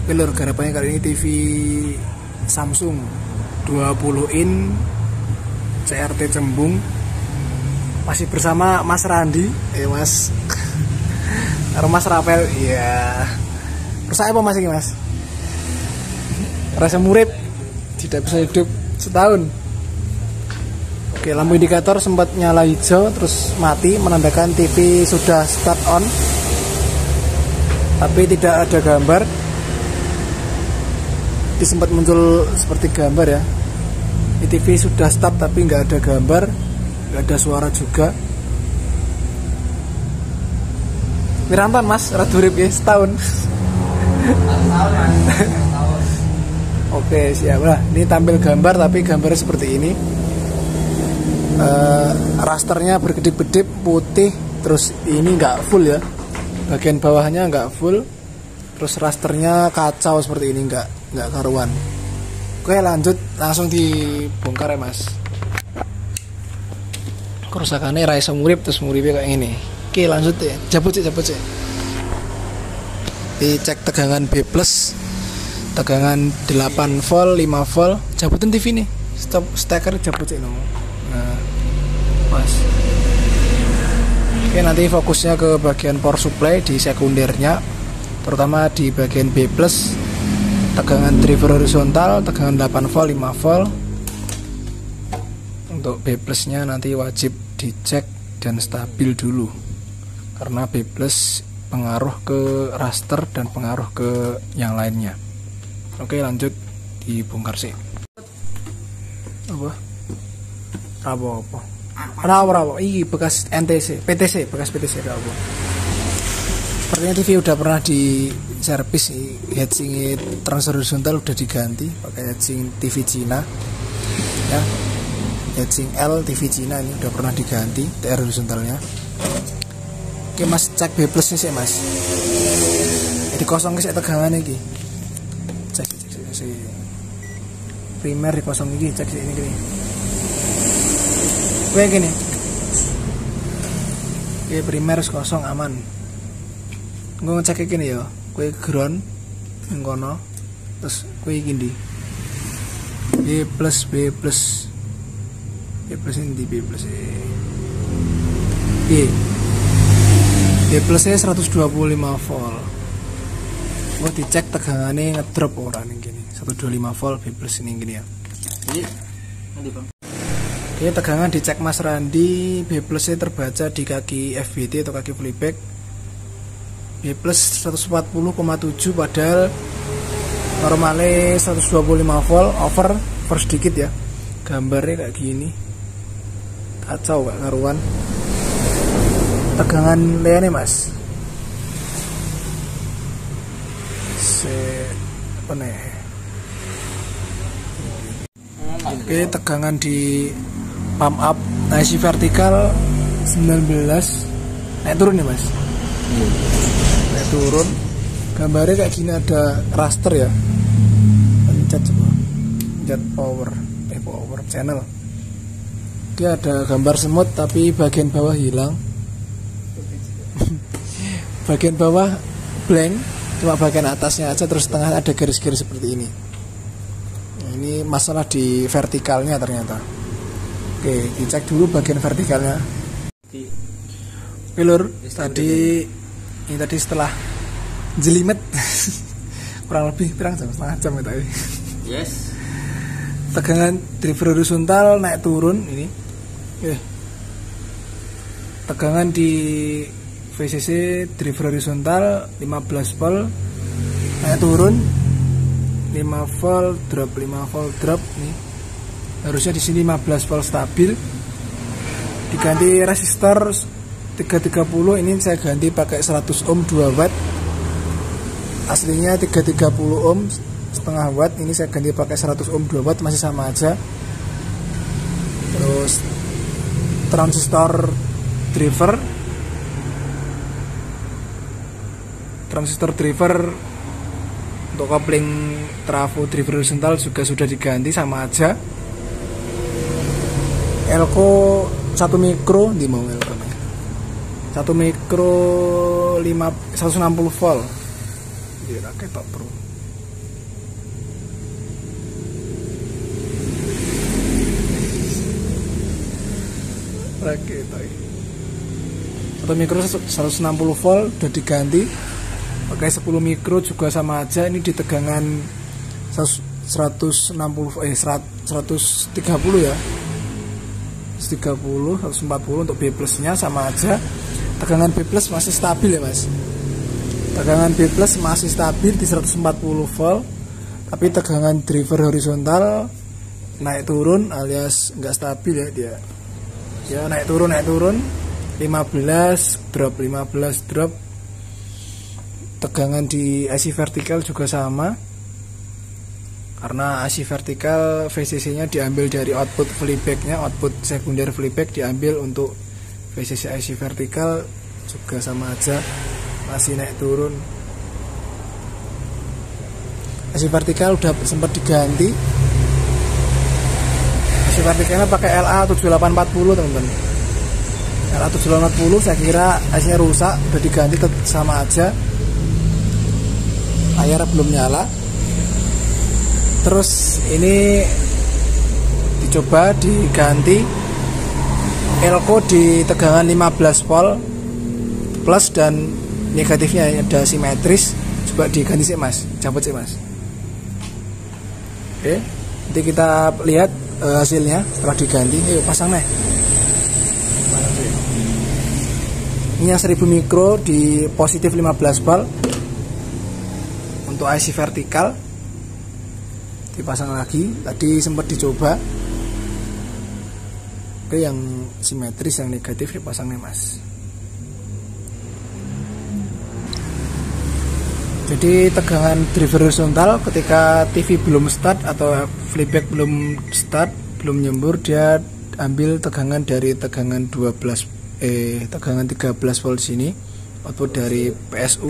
Oke lur, garapannya kali ini TV Samsung 20 in CRT Cembung. Masih bersama Mas Randi, Mas karo Mas Rapel. Iya. Terus apa Mas ini Mas? Rasa murid tidak bisa hidup setahun. Oke, lampu indikator sempat nyala hijau terus mati, menandakan TV sudah start on. Tapi tidak ada gambar. Ini sempat muncul seperti gambar ya. Ini TV sudah start tapi nggak ada gambar, nggak ada suara juga. Mirantan Mas, radurip ya setahun. Oke siap lah. Ini tampil gambar tapi gambarnya seperti ini. Rasternya berkedip-kedip putih, terus ini nggak full ya. Bagian bawahnya nggak full, terus rasternya kacau seperti ini, nggak karuan. Oke lanjut, langsung dibongkar ya Mas. Kerusakannya raiso murip, terus muripnya kayak gini. Oke lanjut ya, cabut sih. Dicek tegangan B+, tegangan 8 volt, 5 volt. Cabutin TV nih, stop steker cabut sih nomor. Nah Mas. Oke, nanti fokusnya ke bagian power supply di sekundernya, terutama di bagian B+, tegangan driver horizontal, tegangan 8 volt, 5 volt. Untuk B+ nya nanti wajib dicek dan stabil dulu, karena B+ pengaruh ke raster dan pengaruh ke yang lainnya. Oke lanjut, dibongkar sih. Apa? Rawo. Ini bekas PTC bekas PTC apa? Sepertinya TV udah pernah di servis, heatsink transfer horizontal udah diganti pakai heatsink TV Cina. Ya. Heatsink L TV Cina ini udah pernah diganti TR horizontalnya. Oke Mas, cek B+ nya sih Mas. Jadi kosong sih tegangannya iki. Cek. Primer di kosong iki, cek ini gini. Kayak gini. Oke, primer kosong aman. Gue ngecek gini ya. Kue ground ngono. Terus kue gini. B+ ini di B+. B+ nya 125 volt. Gue dicek tegangannya ngedrop orang ini gini. 125 volt B+ ini gini ya. Nanti Bang. Oke, tegangan dicek Mas Randi. B+ nya terbaca di kaki FBT atau kaki playback. B+ 140,7 padahal normalnya 125 volt, over sedikit ya. Gambarnya kayak gini. Kacau gak karuan. Tegangan leane Mas. Apa nih? Oke, tegangan di pump up, IC vertikal 19, naik turun ya Mas. Naik turun. Gambarnya kayak gini, ada raster ya. Pencet coba. Pencet power channel. Dia ada gambar semut tapi bagian bawah hilang. Bagian bawah blank, cuma bagian atasnya aja, terus tengah ada garis-garis seperti ini. Ini masalah di vertikalnya ternyata. Oke, dicek dulu bagian vertikalnya. Oke lur, tadi setelah jelimet kurang lebih setengah jam ya tadi. Yes. Tegangan driver horizontal naik turun ini. Tegangan di VCC driver horizontal 15 volt naik turun. 5 volt drop nih. Harusnya di sini 15 volt stabil. Diganti resistor 330, ini saya ganti pakai 100 ohm 2 watt. Aslinya 330 ohm setengah watt, ini saya ganti pakai 100 ohm 2 watt, masih sama aja. Terus transistor driver untuk kopling trafo driver horizontal juga sudah diganti, sama aja. Elko 1 mikro di mau Elko 1 mikro 160 volt. Dia ketok bro. gitu. 1 mikro 160 volt udah diganti pakai 10 mikro juga sama aja. Ini di tegangan 130 ya, 130 140 untuk B plusnya sama aja. Tegangan B plus masih stabil ya mas, tegangan B plus masih stabil di 140 volt, tapi tegangan driver horizontal naik turun alias nggak stabil ya dia. Ya naik turun 15 drop. Tegangan di IC vertikal juga sama, karena IC vertikal VCC nya diambil dari output flyback nya, output sekunder flyback diambil untuk VCC IC vertikal juga sama aja, masih naik turun. IC vertikal udah sempat diganti, IC vertikalnya pakai LA7840 teman-teman. LA7840 saya kira IC nya rusak, udah diganti sama aja. Layar belum nyala. Terus ini dicoba diganti elko di tegangan 15 volt plus dan negatifnya ada simetris. Coba diganti sih mas, cabut sih mas. Oke, nanti kita lihat hasilnya setelah diganti. Yuk pasang nih. Ini yang 1000 mikro di positif 15 volt untuk IC vertikal. Dipasang lagi, tadi sempat dicoba. Oke, yang simetris, yang negatif dipasang nih mas. Jadi tegangan driver horizontal ketika TV belum start atau flyback belum start, belum nyembur, dia ambil tegangan dari tegangan 13 volt sini, output dari PSU.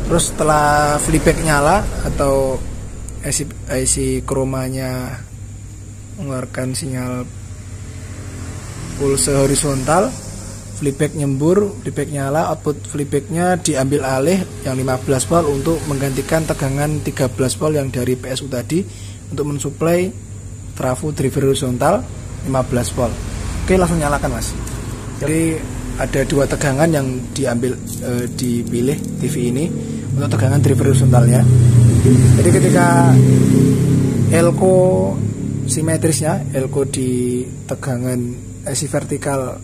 Terus setelah flyback nyala atau IC chromanya mengeluarkan sinyal pulse horizontal, flyback nyembur, flyback nyala, output flybacknya diambil alih yang 15 volt untuk menggantikan tegangan 13 volt yang dari PSU tadi untuk mensuplai trafo driver horizontal 15 volt. Oke, langsung nyalakan mas. Jadi ada 2 tegangan yang dipilih TV ini untuk tegangan driver horizontalnya. Jadi ketika elko simetrisnya, elko di tegangan IC vertikal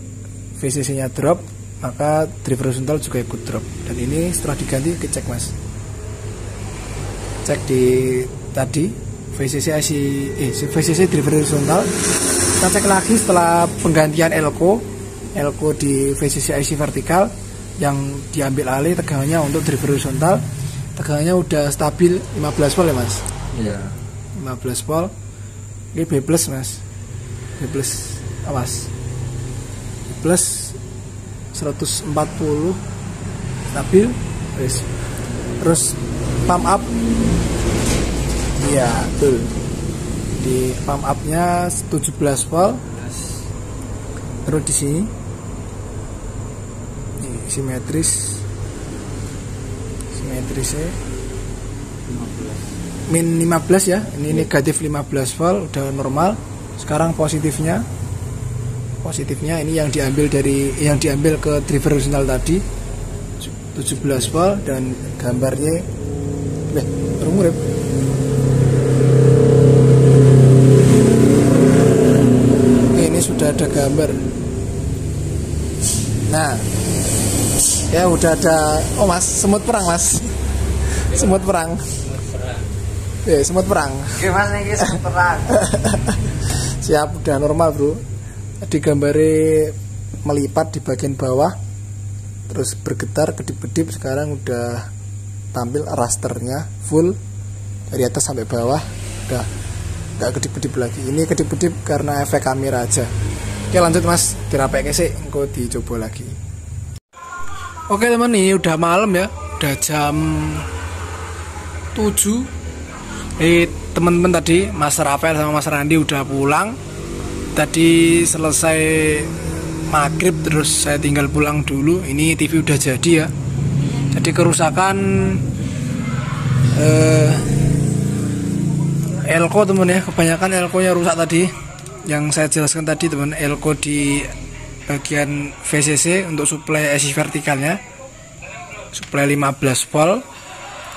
VCC nya drop, maka driver horizontal juga ikut drop. Dan ini setelah diganti dicek mas, cek di tadi VCC driver horizontal. Kita cek lagi setelah penggantian elko di VCC IC vertikal yang diambil alih tegangannya untuk driver horizontal. Tegangannya udah stabil 15 volt ya mas. Iya, 15 volt. Ini B plus mas, B plus awas, B plus 140 stabil. Terus pump up, iya betul, di pump up nya 17 volt. Terus di sini simetrisnya min 15 ya, ini negatif 15 volt udah normal. Sekarang positifnya ini yang diambil ke driver horizontal tadi 17 volt dan gambarnya terungurip. Ini sudah ada gambar. Nah, ya udah ada. Oh mas, semut perang mas. Semut perang. Semut perang. Gimana nih semut perang? Siap, udah normal bro. Di gambarnya melipat di bagian bawah, terus bergetar kedip-kedip. Sekarang udah tampil rasternya full dari atas sampai bawah. Udah nggak kedip-kedip lagi. Ini kedip-kedip karena efek kamera aja. Oke lanjut mas, dirapek sih, engko dicoba lagi. Oke teman, ini udah malam ya, udah jam 7. Teman-teman tadi Mas Rafael sama Mas Randi udah pulang. Tadi selesai maghrib terus saya tinggal pulang dulu. Ini TV udah jadi ya. Jadi kerusakan elko temen ya, kebanyakan elko nya rusak tadi. yang saya jelaskan tadi teman, elko di bagian VCC untuk suplai IC vertikalnya, suplai 15 volt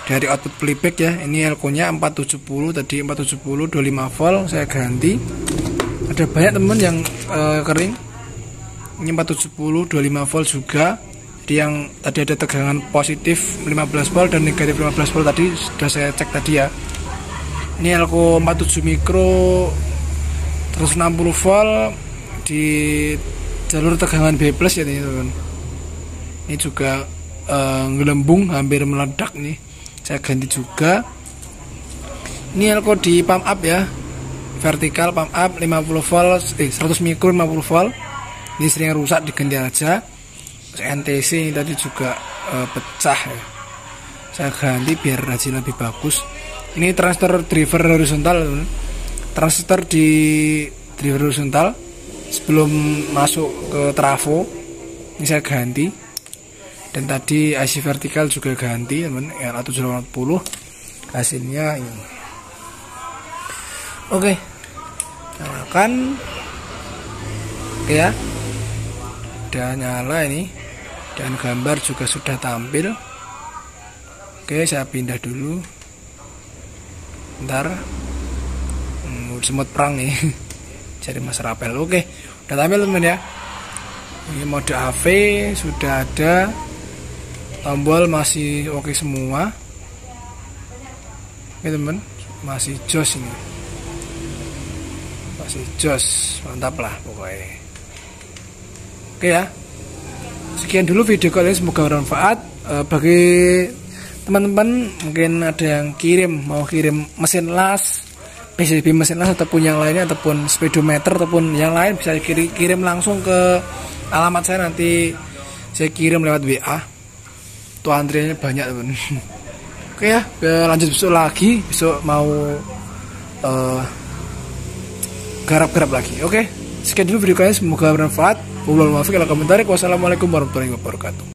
dari output playback ya. Ini elko-nya 470, tadi 470 25 volt saya ganti. Ada banyak teman yang kering. Ini 470 25 volt juga. Jadi yang tadi ada tegangan positif 15 volt dan negatif 15 volt tadi sudah saya cek tadi ya. Ini elko 47 mikro 160 volt di jalur tegangan B+ ya teman. Ini juga gelembung hampir meledak nih. Saya ganti juga. Ini elko di pump up ya. Vertikal pump up 50 volt 100 mikro 50 volt. Ini sering rusak, diganti aja. NTC ini tadi juga pecah ya. Saya ganti biar hasil lebih bagus. Ini transistor driver horizontal teman. Transistor di driver horizontal sebelum masuk ke trafo ini saya ganti. Dan tadi IC vertikal juga ganti teman, LA780. Hasilnya ini. Oke, nyalakan. Oke ya, udah nyala ini. Dan gambar juga sudah tampil. Oke, saya pindah dulu. Bentar, semut perang nih. Jadi Mas Rapel. Oke, udah tampil teman ya. Ini mode AV sudah ada. Tombol masih oke semua. Oke teman, masih jos ini. Masih jos, mantap lah pokoknya. Oke ya. Sekian dulu video kali ini, semoga bermanfaat. Bagi teman-teman mungkin ada yang mau kirim mesin las, PCB mesin las ataupun yang lainnya, ataupun speedometer ataupun yang lain, bisa kirim langsung ke alamat saya, nanti saya kirim lewat WA. Tuh antriannya banyak teman. Oke ya, lanjut besok lagi, besok mau garap-garap lagi. Oke, sekian dulu video kali ini, semoga bermanfaat. Wassalamualaikum warahmatullahi wabarakatuh.